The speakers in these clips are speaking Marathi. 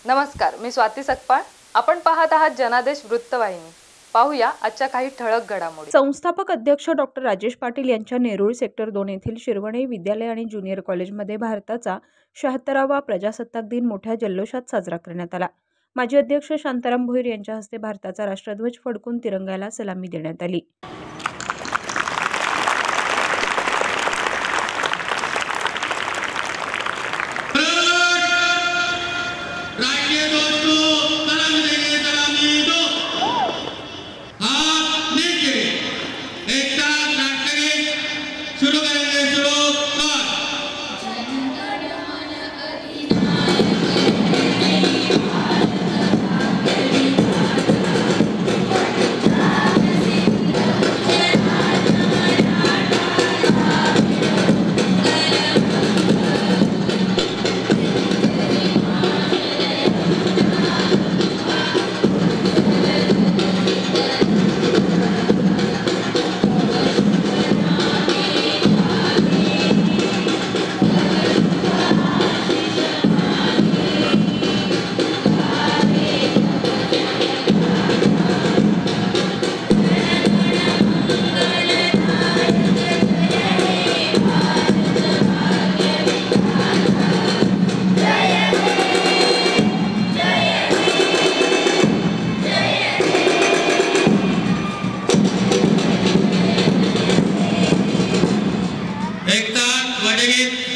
नमस्कार, मी स्वाती सकपाळ. आपण पाहत आहात जनादेश वृत्तवाहिनी. पाहूया आजच्या काही ठळक घडामोडी. संस्थापक अध्यक्ष डॉक्टर राजेश पाटील यांच्या नेरूळ सेक्टर 2 येथील शिरवणे विद्यालय आणि ज्युनियर कॉलेजमध्ये भारताचा 76वा प्रजासत्ताक दिन मोठ्या जल्लोषात साजरा करण्यात आला. माजी अध्यक्ष शांताराम भोईर यांच्या हस्ते भारताचा राष्ट्रध्वज फडकून तिरंग्याला सलामी देण्यात आली.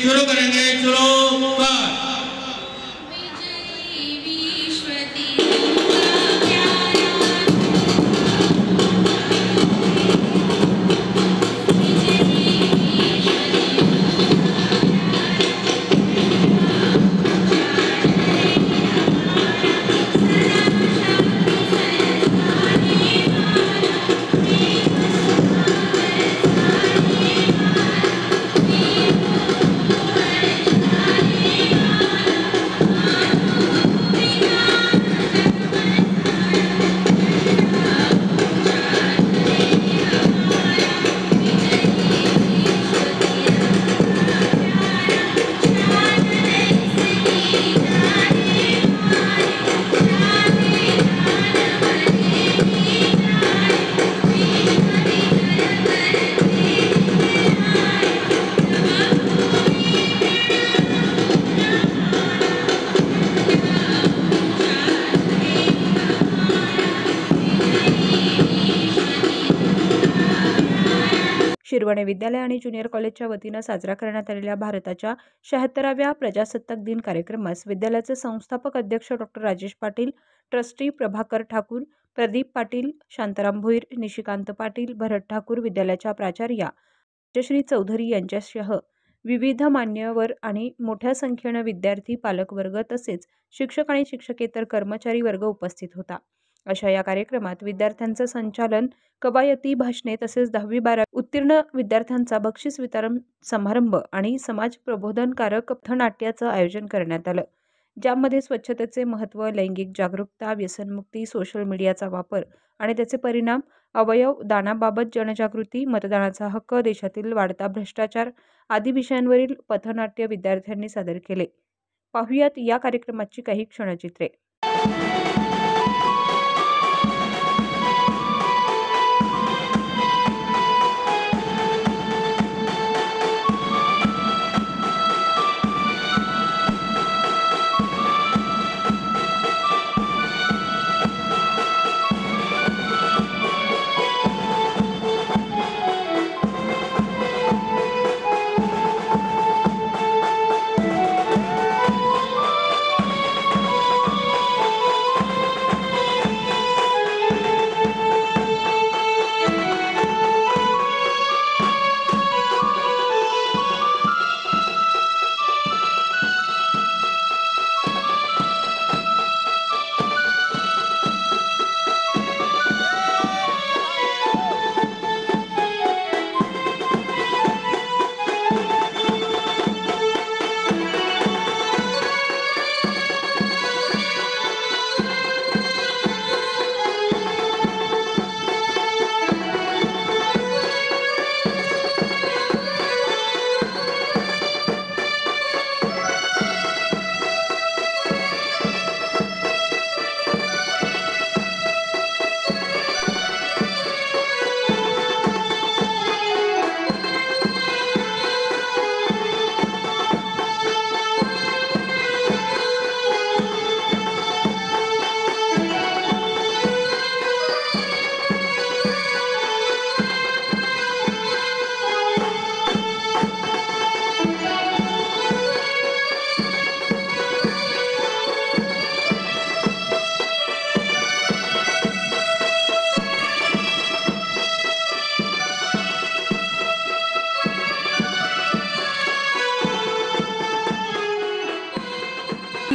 शुरू करेंगे। शुरू कर। शिरवणे विद्यालय आणि ज्युनियर कॉलेजच्या वतीनं साजरा करण्यात आलेल्या भारताच्या 76व्या प्रजासत्ताक दिन कार्यक्रमास विद्यालयाचे संस्थापक अध्यक्ष डॉक्टर राजेश पाटील, ट्रस्टी प्रभाकर ठाकूर, प्रदीप पाटील, शांताराम भोईर, निशिकांत पाटील, भरत ठाकूर, विद्यालयाच्या प्राचार्या राजश्री चौधरी यांच्यासह विविध मान्यवर आणि मोठ्या संख्येनं विद्यार्थी, पालकवर्ग तसेच शिक्षक आणि शिक्षकेतर कर्मचारी वर्ग उपस्थित होता. अशा या कार्यक्रमात विद्यार्थ्यांचं संचालन, कवायती, भाषणे तसेच 10वी-12वी उत्तीर्ण विद्यार्थ्यांचा बक्षीस वितरण समारंभ आणि समाज प्रबोधनकारक पथनाट्याचं आयोजन करण्यात आलं. ज्यामध्ये स्वच्छतेचे महत्त्व, लैंगिक जागरूकता, व्यसनमुक्ती, सोशल मीडियाचा वापर आणि त्याचे परिणाम, अवयव दानाबाबत जनजागृती, मतदानाचा हक्क, देशातील वाढता भ्रष्टाचार आदी विषयांवरील पथनाट्य विद्यार्थ्यांनी सादर केले. पाहुयात या कार्यक्रमाची काही क्षणचित्रे.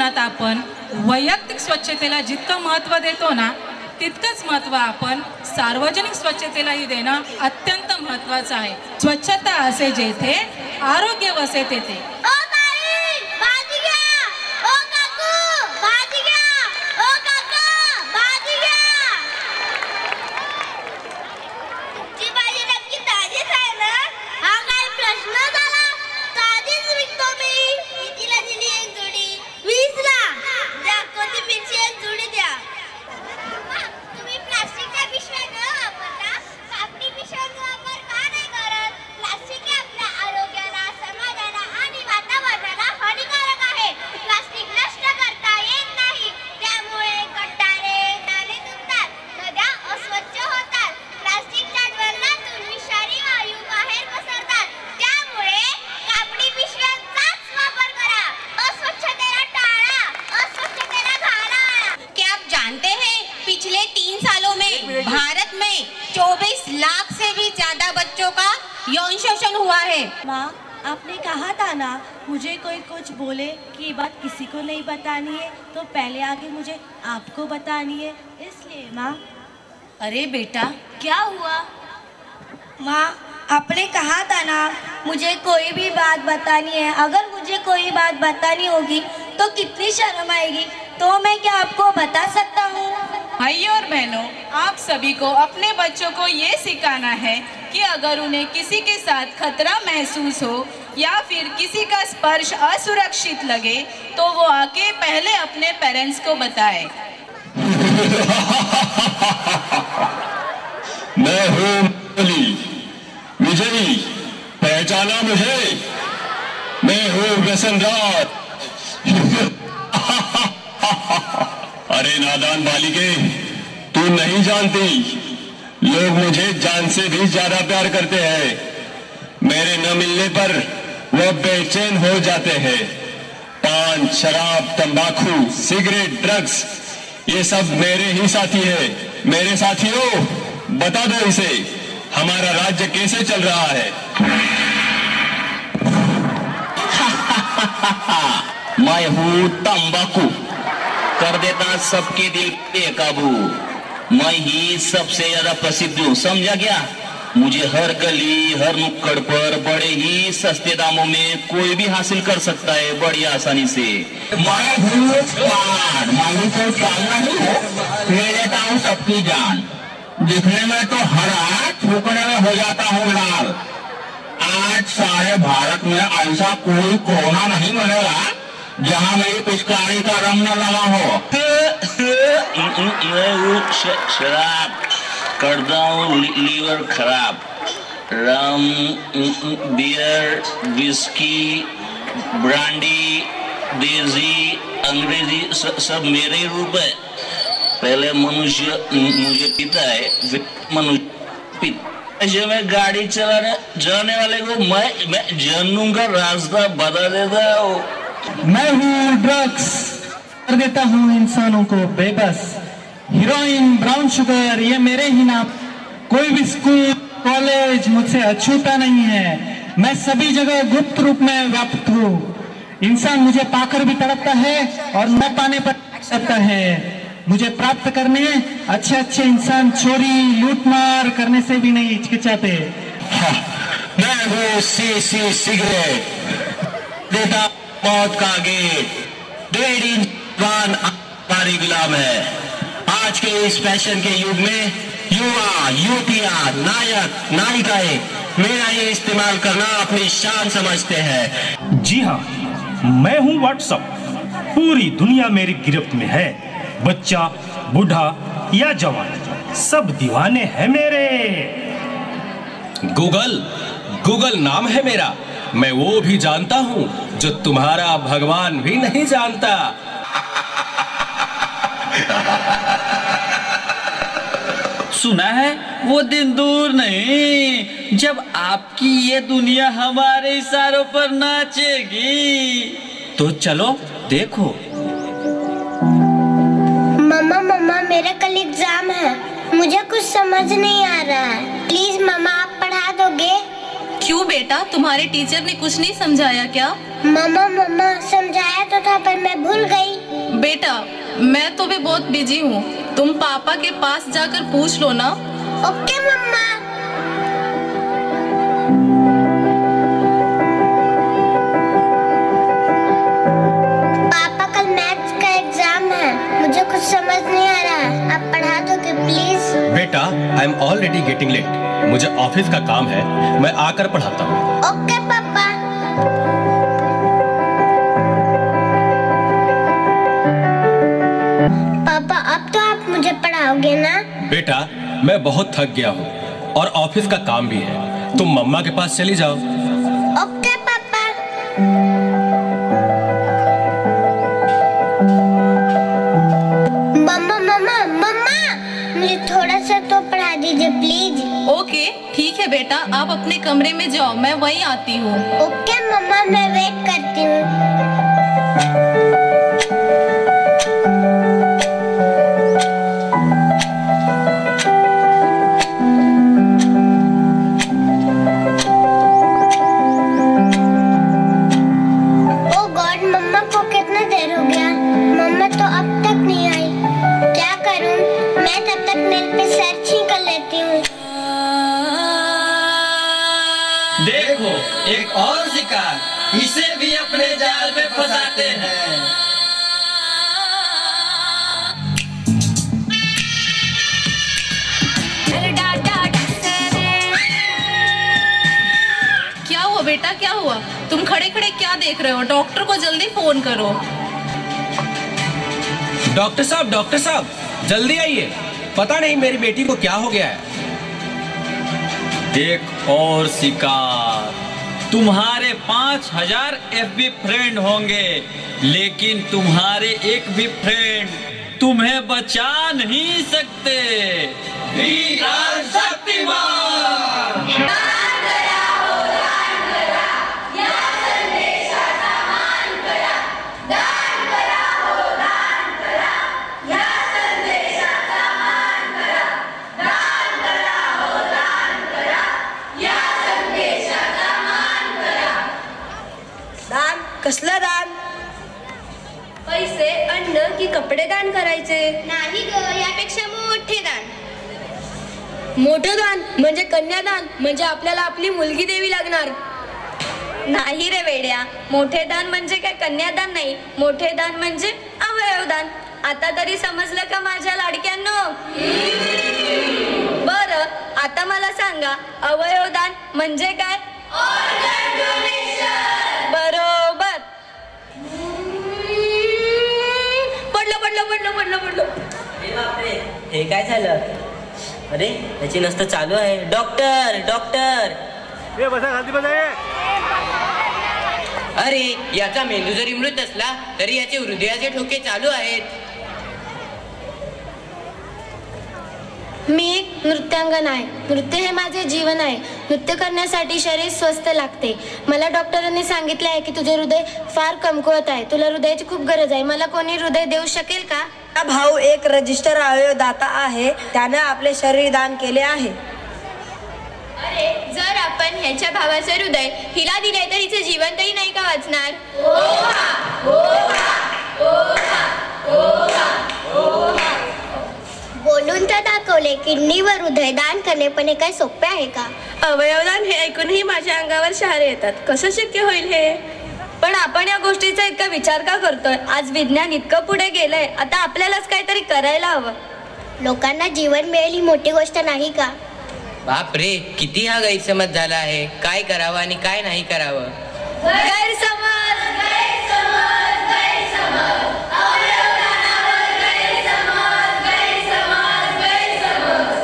जीवनात आपण वैयक्तिक स्वच्छतेला जितकं महत्त्व देतो ना, तितकंच महत्त्व आपण सार्वजनिक स्वच्छतेलाही देणं अत्यंत महत्त्वाचं आहे. स्वच्छता असे जेथे, आरोग्य वसे तेथे. पिछले 3 सालों में भारत में 24 लाख से भी ज्यादा बच्चों का यौन शोषण हुआ है. माँ, आपने कहा था ना मुझे कोई कुछ बोले कि ये बात किसी को नहीं बतानी है तो पहले आगे मुझे आपको बतानी है, इसलिए माँ. अरे बेटा, क्या हुआ? माँ, आपने कहा था ना मुझे कोई भी बात बतानी है. अगर मुझे कोई बात बतानी होगी तो कितनी शर्म आएगी, तो मैं क्या आपको बता सकता हूँ? भाइयों और बहनों, आप सभी को अपने बच्चों को ये सिखाना है कि अगर उन्हें किसी के साथ खतरा महसूस हो या फिर किसी का स्पर्श असुरक्षित लगे तो वो आके पहले अपने पेरेंट्स को बताए. मैं हूँ विजयी, पहचाना मुझे? मैं हूँ व्यसनराज. अरे नादान बालिके, तू नहीं जानती, लोग मुझे जान से भी ज्यादा प्यार करते हैं. मेरे न मिलने पर वो बेचैन हो जाते हैं. पान, शराब, तंबाकू, सिगरेट, ड्रग्स, ये सब मेरे ही साथी है. मेरे साथियों, बता दो इसे, हमारा राज्य कैसे चल रहा है? मैं हूँ तंबाकू, कर देता सबके दिल पे काबू. मैं ही सबसे ज्यादा प्रसिद्ध हूँ, समझा क्या? मुझे हर गली, हर नुक्कड़ पर बड़े ही सस्ते दामों में कोई भी हासिल कर सकता है बड़ी आसानी से. मैं हूँ स्मार्ट, मांगू को टालना नहीं हो, ले लेता हूँ सबकी जान. दिखने में तो हरा, ठोकने में हो जाता हूँ लाल. आज सारे भारत में ऐसा कोई कोना नहीं मिलेगा जहाँ मेरी पिचकारी का रंग न लगा हो. मैं शराब करता हूँ लीवर खराब. रम, बियर, विस्की, ब्रांडी, देसी, अंग्रेजी सब मेरे ही रूप है. पहले मनुष्य मुझे पीता है, फिर मनुष्य पीता. ऐसे में गाड़ी चलाने वाले को मैं जन्नू का रास्ता बता देता हूँ. मैं हूँ ड्रग्स, कर देता हूँ इंसानों को बेबस. हीरोइन, ब्राउन शुगर, ये मेरे ही नाम. कोई भी स्कूल, कॉलेज मुझसे अछूता नहीं है. मैं सभी जगह गुप्त रूप में व्याप्त हूँ. इंसान मुझे पाकर भी तड़पता है और न पाने पर सकता है. मुझे प्राप्त करने अच्छे अच्छे इंसान चोरी, लूटमार करने से भी नहीं हिचकिचाते. मैं हूँ सी सिगरेट, देता मौत का गेट. 1.5 इंच जवान हमारी गुलाम है. आज के इस फैशन के युग में युवा, युवतियां, नायक, नायिकाएं मेरा ये इस्तेमाल करना अपनी शान समझते हैं. जी हाँ, मैं हूँ व्हाट्सएप. पूरी दुनिया मेरी गिरफ्त में है. बच्चा, बूढ़ा या जवान, सब दीवाने हैं मेरे. गूगल नाम है मेरा. मैं वो भी जानता हूँ जो तुम्हारा भगवान भी नहीं जानता. सुना है वो दिन दूर नहीं जब आपकी ये दुनिया हमारे इशारों पर नाचेगी. तो चलो देखो. मम्मा मेरा कल एग्जाम है, मुझे कुछ समझ नहीं आ रहा है. प्लीज मम्मा, आप पढ़ा दोगे? क्यों बेटा, तुम्हारे टीचर ने कुछ नहीं समझाया क्या? मम्मा समझाया तो था पर मैं भूल गई. मैं तो भी बहुत बिजी हूँ, तुम पापा के पास जाकर पूछ लो ना। Okay mamma. पापा कल मैथ्स का एग्जाम है, मुझे कुछ समझ नहीं आ रहा है, आप पढ़ा दोगे प्लीज? बेटा, I am already getting late, मुझे ऑफिस का काम है, मैं आकर पढ़ाता हूँ। ओके पापा। पापा अब तो आप मुझे पढ़ाओगे ना? बेटा, मैं बहुत थक गया हूँ और ऑफिस का काम भी है, तुम मम्मा के पास चली जाओ। ओके पापा। मम्मा मम्मा मम्मा, मुझे थोड़ा सा तो पढ़ा दीजिए प्लीज। ओके ठीक है बेटा, आप अपने कमरे में जाओ, मैं वहीं आती हूँ। ओके मम्मा, मैं वेट करती हूँ। ओ गॉड, मम्मा को कितना देर हो गया, मम्मा तो अब तक नहीं आई। क्या करूँ? मैं तब तक नेट पे सर्च ही कर लेती हूँ। देखो एक और शिकार, इसे भी अपने जाल में फंसाते हैं। क्या हुआ बेटा, क्या हुआ? तुम खड़े खड़े क्या देख रहे हो? डॉक्टर को जल्दी फोन करो। डॉक्टर साहब जल्दी आइए, पता नहीं मेरी बेटी को क्या हो गया है। एक और शिकार, तुम्हारे 5000 FB फ्रेंड होंगे, लेकिन तुम्हारे एक भी फ्रेंड तुम्हें बचा नहीं सकते। वीरान शक्तिमान। दान? कसलं दान? पैसे, अन्न की कपडे दान करायचे? नाही ग, यापेक्षा मोठे दान. मोठं दान म्हणजे कन्यादान, म्हणजे आपल्याला आपली मुलगी द्यावी लागणार. नाही रे वेड्या, मोठे दान म्हणजे काय कन्यादान नाही, मोठे दान म्हणजे अवयवदान. आता तरी समजलं का माझ्या लाडक्यांनो? बरं, आता मला सांगा, अवयवदान म्हणजे काय? बरोबर. पडलं. हे काय झालं? अरे याची नसतं चालू आहे. डॉक्टर अरे याचा मेंदू जरी मृत असला तरी याचे हृदयाचे ठोके चालू आहेत. मी एक नृत्यांगना आहे. नृत्य हे माझे जीवन आहे. नृत्य करण्यासाठी शरीर स्वस्थ लागते. मला डॉक्टरांनी सांगितले आहे की तुझे हृदय फार कमकुवत आहे. तुला हृदयाची खूप गरज आहे. मला कोणी हृदय देऊ शकेल का? भाऊ एक रजिस्टर अवयवदाता आहे. त्याने आपले शरीर दान केले आहे. अरे जर आपण ह्याच्या भावाचे हृदय हिला दिले तर हिचे जीवन तरी नाही का वाचणार? बोलून तर दाखवले. किडनीवर हृदय दान करणे पण हे काय सोपे आहे का? अवयवदान हे ऐकूनही माझ्या अंगावर शहारे येतात. कसं शक्य होईल हे? पण आपण या गोष्टीचा इतका विचार का करतोय? आज विज्ञान इतकं पुढे गेलंय, आता आपल्यालाच काहीतरी करायला हवं. लोकांना जीवन मिळेल ही मोठी गोष्ट नाही का? बाप रे, किती हा गैरसमज झाला आहे. काय करावं आणि काय नाही करावं.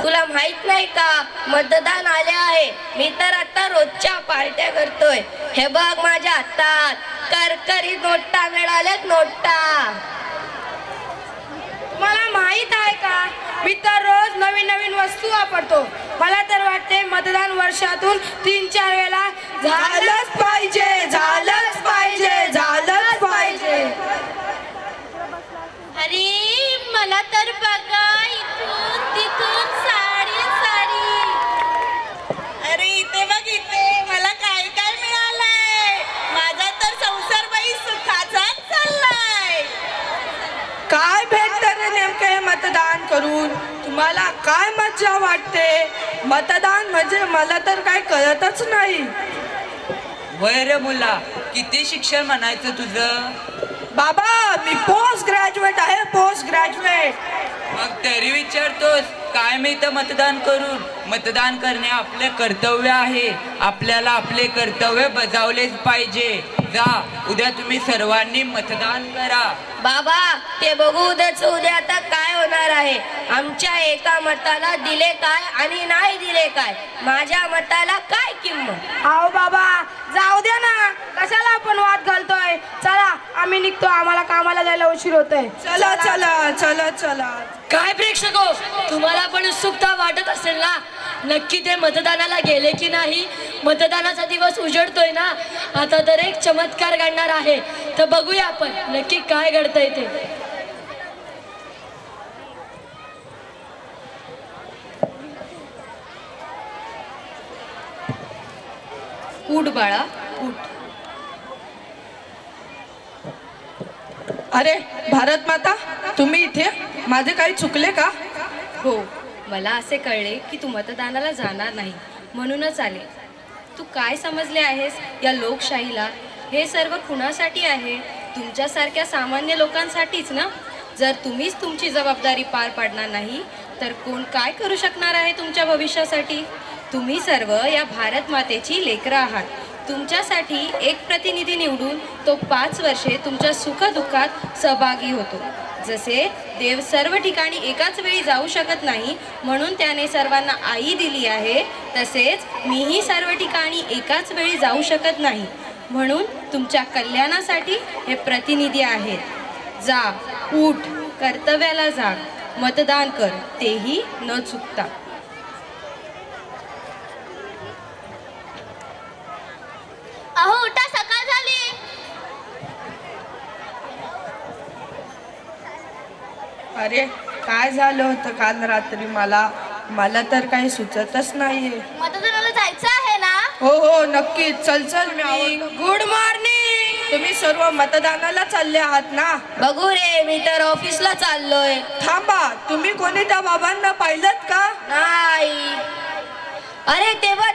तुला माहित नाही का, मतदान आले आहे. मी तर आता रोजच्या पार्ट्या करतोय. हे बघ माझ्या हातात करकरी नोटा मिळाल्यात. नोटा मला माहित आहे का, मी तर रोज नवीन नवीन वस्तू वापरतो. मला तर वाटते मतदान वर्षातून 3-4 वेळा झालंच पाहिजे. अरे मला तर बघा, इथून तिथून साडी. अरे इथे बघ, इथे मला काय काय मिळालंय. माझा तर संसार बाई सुखाचाच चाललाय. काय भेट करून तुम्हाला काय मजा वाटते? मतदान म्हणजे मला तर काय कळतच नाही. वय रे मुला, किती शिक्षण म्हणायचं तुझं? बाबा मी पोस्ट ग्रॅज्युएट आहे, पोस्ट ग्रॅज्युएट. मग तरी विचारतोस काय मिळतं मतदान करून? मतदान करणे आपले कर्तव्य आहे. आपल्याला आपले कर्तव्य बजावलेच पाहिजे. जा, उद्या तुम्ही सर्वांनी मतदान करा. बाबा ते बघू उद्या आता काय होणार आहे. आमच्या एका मताला दिले काय आणि नाही दिले काय, माझ्या मताला काय किंमत? आओ बाबा जाऊ द्या ना, कशाला आपण वाद घालतोय. चला आम्ही निघतो, आम्हाला कामाला जायला उशीर होतोय. चला चला चला चला. काय प्रेक्षको, तुम्हाला पण उत्सुकता वाटत असेल ना, नक्की ते मतदानाला गेले की नाही? मतदानाचा दिवस उजळतोय ना, आता तर एक चमत्कार घडणार आहे. तर बघूया आपण नक्की काय घडतंय ते. उठ बाळा उठ. अरे भारत माता, तुम्ही इथे? माझे काही चुकले का? हो, मला असे कळले की तू मतदानाला जाणार नाही म्हणूनच आले. तू काय समजले आहेस या लोकशाहीला? हे सर्व कुणासाठी आहे? तुमच्यासारख्या सामान्य लोकांसाठीच ना. जर तुम्हीच तुमची जबाबदारी पार पाडणार नाही तर कोण काय करू शकणार आहे तुमच्या भविष्यासाठी? तुम्ही सर्व या भारत मातेची लेकरं आहात. तुमच्यासाठी एक प्रतिनिधी निवडून तो 5 वर्षे तुमच्या सुखदुःखात सहभागी होतो. जसे देव सर्व ठिकाणी एकाच वेळी जाऊ शकत नाही म्हणून त्याने सर्वांना आई दिली आहे, तसेच मीही सर्व ठिकाणी एकाच वेळी जाऊ शकत नाही म्हणून तुमच्या कल्याणासाठी हे प्रतिनिधी आहेत. जा, उठ, कर्तव्याला जा, मतदान कर, तेही न चुकता. अहो उठा, सकाळ झाली. अरे काय झालं होतं काल रात्री? मला तर काही सुचतच नाहीये. मतदानाला जायचं आहे ना? हो हो नक्कीच. चल चल मी. Good morning. तुम्ही सर्व मतदानाला चालले आहात ना? बघू रे, मी तर ऑफिसला चाललोय. थांबा, तुम्ही कोणी त्या बाबांना पाहिलं का? नाही. अरे तेव्हा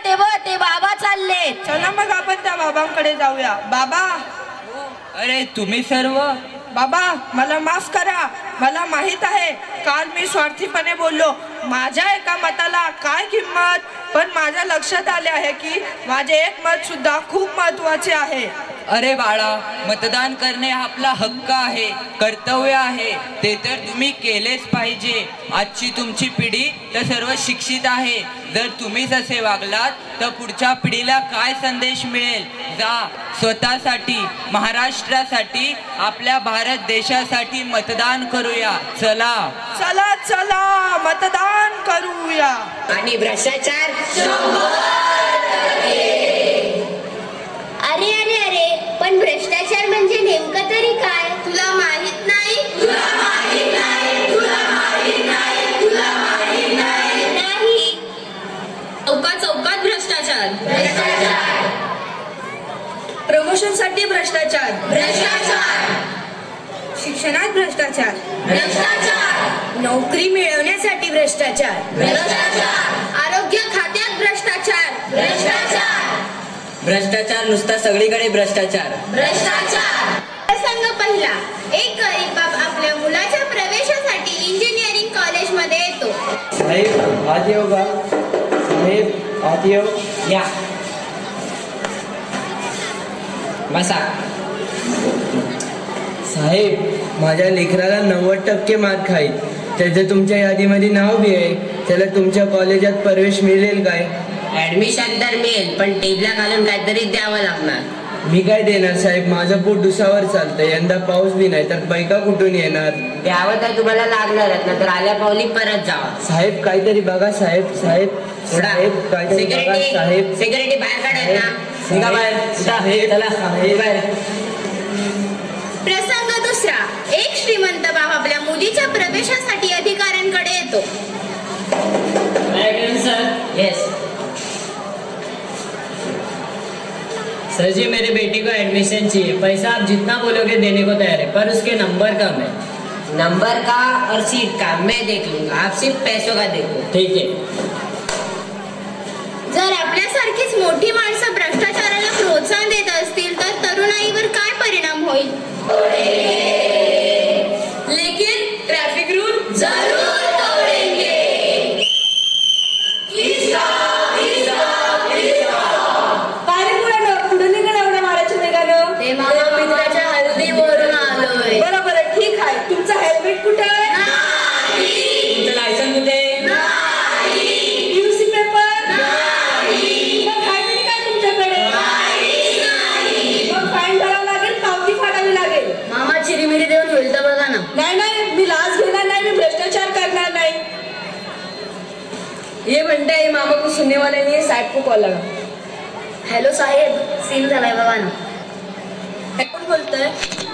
ते बाबा चालले. चला मग आपण त्या बाबांकडे जाऊया. बाबा. अरे तुम्ही सर्व? बाबा मला माफ करा, मला माहित आहे काल मी स्वार्थीपणे बोललो. माझ्या एका मताला काय किंमत, पण माझ्या लक्षात आले आहे की माझे एक मत सुद्धा खूप महत्त्वाचे आहे. अरे बाळा, मतदान करणे हा आपला हक्क आहे, कर्तव्य आहे, ते तर तुम्ही केलेच पाहिजे. आजची तुमची पिढी तर सर्व शिक्षित आहे. जर तुम्हीच असे वागलात तर पुढच्या पिढीला काय संदेश मिळेल? जा, स्वतःसाठी, महाराष्ट्रासाठी, आपल्या भारत देशासाठी मतदान करूया. चला चला चला मतदान करूया. आणि भ्रष्टाचार अरे अरे अरे, पण भ्रष्टाचार म्हणजे नेमकं तरी काय? तुला माहित नाही? नाही. चौकात भ्रष्टाचार. प्रमोशनसाठी भ्रष्टाचार. शिक्षणात भ्रष्टाचार. नोकरी मिळवण्यासाठी भ्रष्टाचार. आरोग्य खात्यात भ्रष्टाचार. भ्रष्टाचार नुसता सगळीकडे भ्रष्टाचार. प्रसंग पहिला. एक गरीब बाप आपल्या मुलाच्या प्रवेशासाठी इंजिनिअरिंग कॉलेजमध्ये येतो. साहेब आत येऊ का? साहेब आत येऊ. या बसा. साहेब, माझ्या लेकराला 90% मार्क आहेत. त्याचं तुमच्या यादीमध्ये नाव बी आहे. त्याला तुमच्या कॉलेजात प्रवेश मिळेल काय? ऍडमिशन तर मिळेल, पण टेबला घालून काहीतरी द्यावं लागणार. मी काय देणार साहेब? माझं पोट दुसावर चालतंय. यंदा पाऊस बी नाही तर पैका कुठून येणार? द्यावं तर तुम्हाला लागणारच ना, तर आल्या पावली परत जावा. साहेब काहीतरी बघा. साहेब काहीतरी बघा. साहेब सिक्युरिटी बाहेर काढत ना. निघा बाहेर. साहेब चला साहेब बाहेर. प्रसंग दुसरा. एक श्रीमंत बाप आपल्या मुलीच्या प्रवेशासाठी अधिकाऱ्यांकडे येतो. सर मेरी बेटी को एडमिशन चाहिए. पैसा आप जितना बोलोगे देने को तैयार है, पर उसके नंबर कम है. नंबर का और सीट का मैं देख लूंगा, आप सिर्फ पैसों का देखो। ठीक है। जर आपल्यासारखीच मोठी माणसं भ्रष्टाचाराला प्रोत्साहन देत असतील तर तरुणाईवर काय परिणाम होईल? लेकिन ट्रैफिक रूल जरूर तोडेंगे। पुढे निघणं एवढं मारायचं निघालं? ते मामा मित्राच्या हल्दीवरून आलोय। बरोबर आहे, ठीक आहे। तुमचं हेल्मेट कुठे आहे? तुमचं लायसन कुठे? PUC paper? मग आहे तरी काय तुमच्याकडे? मग फाईन भरावं लागेल, पावती फाडावी लागेल। मामा चिरीमिरी देऊन होईल तर बघा ना। नाही नाही, मी लाच घेणार नाही, मी भ्रष्टाचार करणार नाही। ये म्हणते मामा को सुनने वाले नहीं, साहेब को कॉल लगा। हेलो साहेब, सीन झालाय बघा ना। कोण बोलतोय?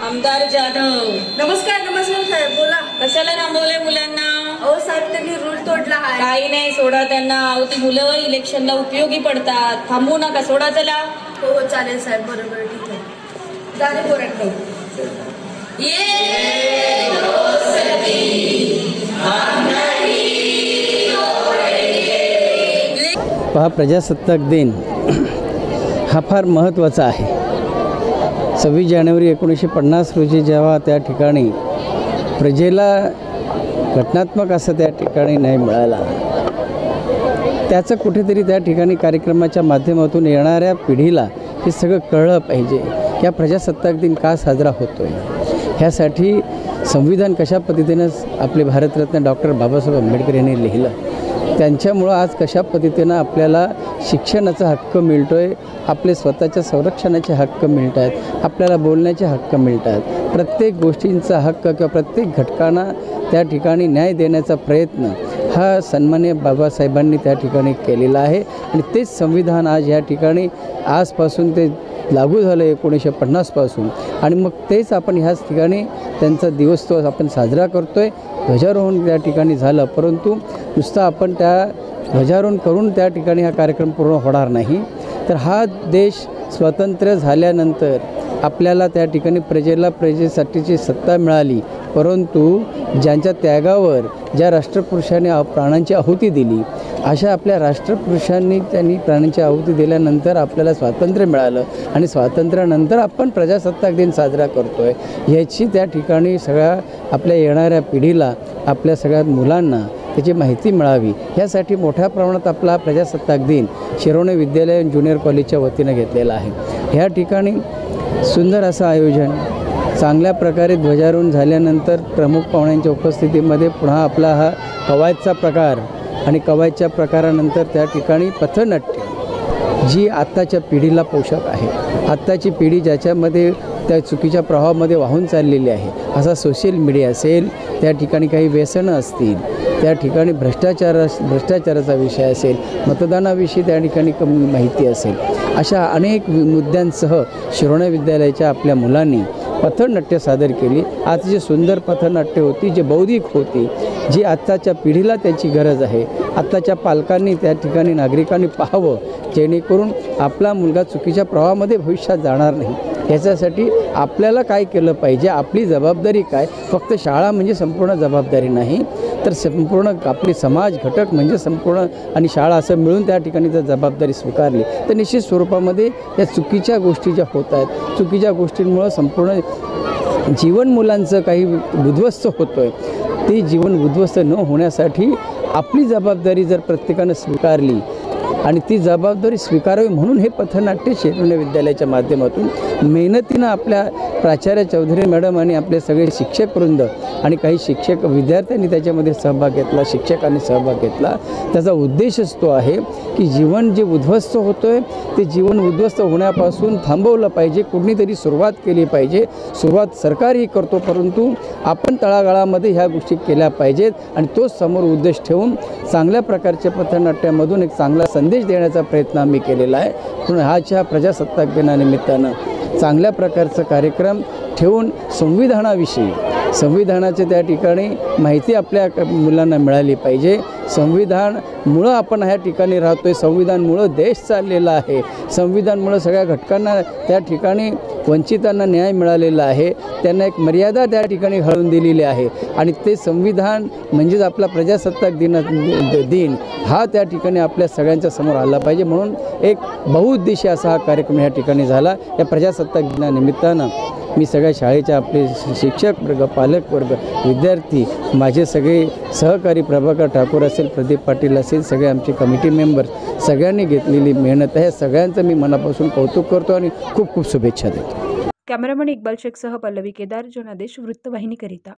आमदार जाधव। नमस्कार नमस्कार साहेब, बोला। कशाला थांबवले मुलांना? अहो साहेब, त्यांनी रूल तोडला आहे। काही नाही, सोडा त्यांना। अहो ती मुलं इलेक्शनला उपयोगी पडतात, थांबू नका, सोडा चला। हो हो चालेल साहेब, बरोबर ठीक आहे। गाणे बोरट नाही। पहा, प्रजासत्ताक दिन हा फार महत्त्वाचा आहे। 26 जानेवारी 1950 रोजी जेव्हा त्या ठिकाणी प्रजेला घटनात्मक असं त्या ठिकाणी न्याय मिळाला, त्याचं कुठेतरी त्या ठिकाणी कार्यक्रमाच्या माध्यमातून येणाऱ्या पिढीला हे सगळं कळलं पाहिजे की हा प्रजासत्ताक दिन का साजरा होतो आहे। ह्यासाठी संविधान कशा पद्धतीनं आपले भारतरत्न डॉक्टर बाबासाहेब आंबेडकर यांनी लिहिलं, त्यांच्यामुळं आज कशा पद्धतीनं आपल्याला शिक्षणाचा हक्क मिळतो आहे, आपले स्वतःच्या संरक्षणाचे हक्क मिळत आहेत, आपल्याला बोलण्याचे हक्क मिळत आहेत, प्रत्येक गोष्टींचा हक्क किंवा प्रत्येक घटकांना त्या ठिकाणी न्याय देण्याचा प्रयत्न हा सन्माननीय बाबासाहेबांनी त्या ठिकाणी केलेला आहे। आणि तेच संविधान आज या ठिकाणी आजपासून ते लागू झालं 1950 पासून, आणि मग तेच आपण ह्याच ठिकाणी त्यांचा दिवस तो आपण साजरा करतो आहे। ध्वजारोहण त्या ठिकाणी झालं, परंतु नुसतं आपण त्या ध्वजारोहण करून त्या ठिकाणी हा कार्यक्रम पूर्ण होणार नाही। तर हा देश स्वतंत्र झाल्यानंतर आपल्याला त्या ठिकाणी प्रजेसाठीची सत्ता मिळाली, परंतु ज्यांच्या त्यागावर ज्या राष्ट्रपुरुषांनी प्राणांची आहुती दिली, अशा आपल्या राष्ट्रपुरुषांनी त्यांनी प्राणांची आहुती दिल्यानंतर आपल्याला स्वातंत्र्य मिळालं, आणि स्वातंत्र्यानंतर आपण प्रजासत्ताक दिन साजरा करतो आहे। याची त्या ठिकाणी सगळ्या आपल्या येणाऱ्या पिढीला, आपल्या सगळ्या मुलांना त्याची माहिती मिळावी, यासाठी मोठ्या प्रमाणात आपला प्रजासत्ताक दिन शिरोणे विद्यालय ज्युनियर कॉलेजच्या वतीनं घेतलेला आहे। ह्या ठिकाणी सुंदर असं आयोजन, चांगल्या प्रकारे ध्वजारोहण झाल्यानंतर प्रमुख पाहुण्यांच्या उपस्थितीमध्ये पुन्हा आपला हा कवायतचा प्रकार, आणि कवायतच्या प्रकारानंतर त्या ठिकाणी पथनाट्य, जी आत्ताच्या पिढीला पोषक आहे। आत्ताची पिढी ज्याच्यामध्ये त्या चुकीच्या प्रवाहामध्ये वाहून चाललेली आहे, असा सोशल मीडिया असेल, त्या ठिकाणी काही व्यसनं असतील, त्या ठिकाणी भ्रष्टाचाराचा विषय असेल, मतदानाविषयी त्या ठिकाणी कमी माहिती असेल, अशा अनेक मुद्द्यांसह शिरोणे विद्यालयाच्या आपल्या मुलांनी पथनाट्य सादर केली। अतिशय सुंदर पथनाट्य होती, जी बौद्धिक होती, जी आत्ताच्या पिढीला त्याची गरज आहे। आत्ताच्या पालकांनी त्या ठिकाणी नागरिकांनी पाहावं, जेणेकरून आपला मुलगा चुकीच्या प्रवाहामध्ये भविष्यात जाणार नाही। याच्यासाठी आपल्याला काय केलं पाहिजे, आपली जबाबदारी काय, फक्त शाळा म्हणजे संपूर्ण जबाबदारी नाही, तर संपूर्ण आपली समाज घटक म्हणजे संपूर्ण, आणि शाळा असं मिळून त्या ठिकाणी जर जबाबदारी स्वीकारली तर निश्चित स्वरूपामध्ये या चुकीच्या गोष्टी ज्या होत आहेत, चुकीच्या गोष्टींमुळं संपूर्ण जीवन मुलांचं काही उद्ध्वस्त होतं आहे, ते जीवन उद्ध्वस्त न होण्यासाठी आपली जबाबदारी जर प्रत्येकानं स्वीकारली, आणि ती जबाबदारी स्वीकारावी म्हणून हे पथनाट्य शिरोणे विद्यालयाच्या माध्यमातून मेहनतीनं आपल्या प्राचार्य चौधरी मॅडम आणि आपले सगळे शिक्षकवृंद आणि काही शिक्षक विद्यार्थ्यांनी त्याच्यामध्ये सहभाग घेतला, शिक्षकांनी सहभाग घेतला। त्याचा उद्देशच तो आहे की जीवन जे उद्ध्वस्त होतं आहे ते जीवन उद्ध्वस्त होण्यापासून थांबवलं पाहिजे, कुणीतरी सुरुवात केली पाहिजे। सुरुवात सरकारही करतो, परंतु आपण तळागाळामध्ये ह्या गोष्टी केल्या पाहिजेत, आणि तोच समोर उद्देश ठेवून चांगल्या प्रकारच्या पथनाट्यामधून एक चांगला संदेश देण्याचा प्रयत्न आम्ही केलेला आहे। म्हणून ह्याच्या प्रजासत्ताक दिनानिमित्तानं चांगल्या प्रकारचा कार्यक्रम ठेवून संविधानाविषयी, संविधानाचे त्या ठिकाणी माहिती आपल्या मुलांना मिळाली पाहिजे, संविधानमुळं आपण ह्या ठिकाणी राहतो आहे, संविधानमुळं देश चाललेला आहे, संविधानमुळं सगळ्या घटकांना त्या ठिकाणी वंचितांना न्याय मिळालेला आहे, त्यांना एक मर्यादा त्या ठिकाणी घालून दिलेली आहे आणि ते संविधान म्हणजेच आपला प्रजासत्ताक दिन हा त्या ठिकाणी आपल्या सगळ्यांच्या समोर आला पाहिजे. म्हणून एक बहुउद्देशीय असा हा कार्यक्रम या ठिकाणी झाला. या प्रजासत्ताक दिनानिमित्तानं मी सगळ्या शाळेच्या आपले शिक्षक वर्ग, पालक वर्ग, विद्यार्थी, माझे सगळे सहकारी प्रभाकर ठाकूर असेल, प्रदीप पाटील असेल, सगळे आमचे कमिटी मेंबर्स सगळ्यांनी घेतलेली मेहनत आहे, सगळ्यांचं मी मनापासून कौतुक करतो आणि खूप खूप शुभेच्छा देतो. कॅमेरामन इक्बाल शेखसह पल्लवी केदार, जनादेश वृत्तवाहिनीकरिता.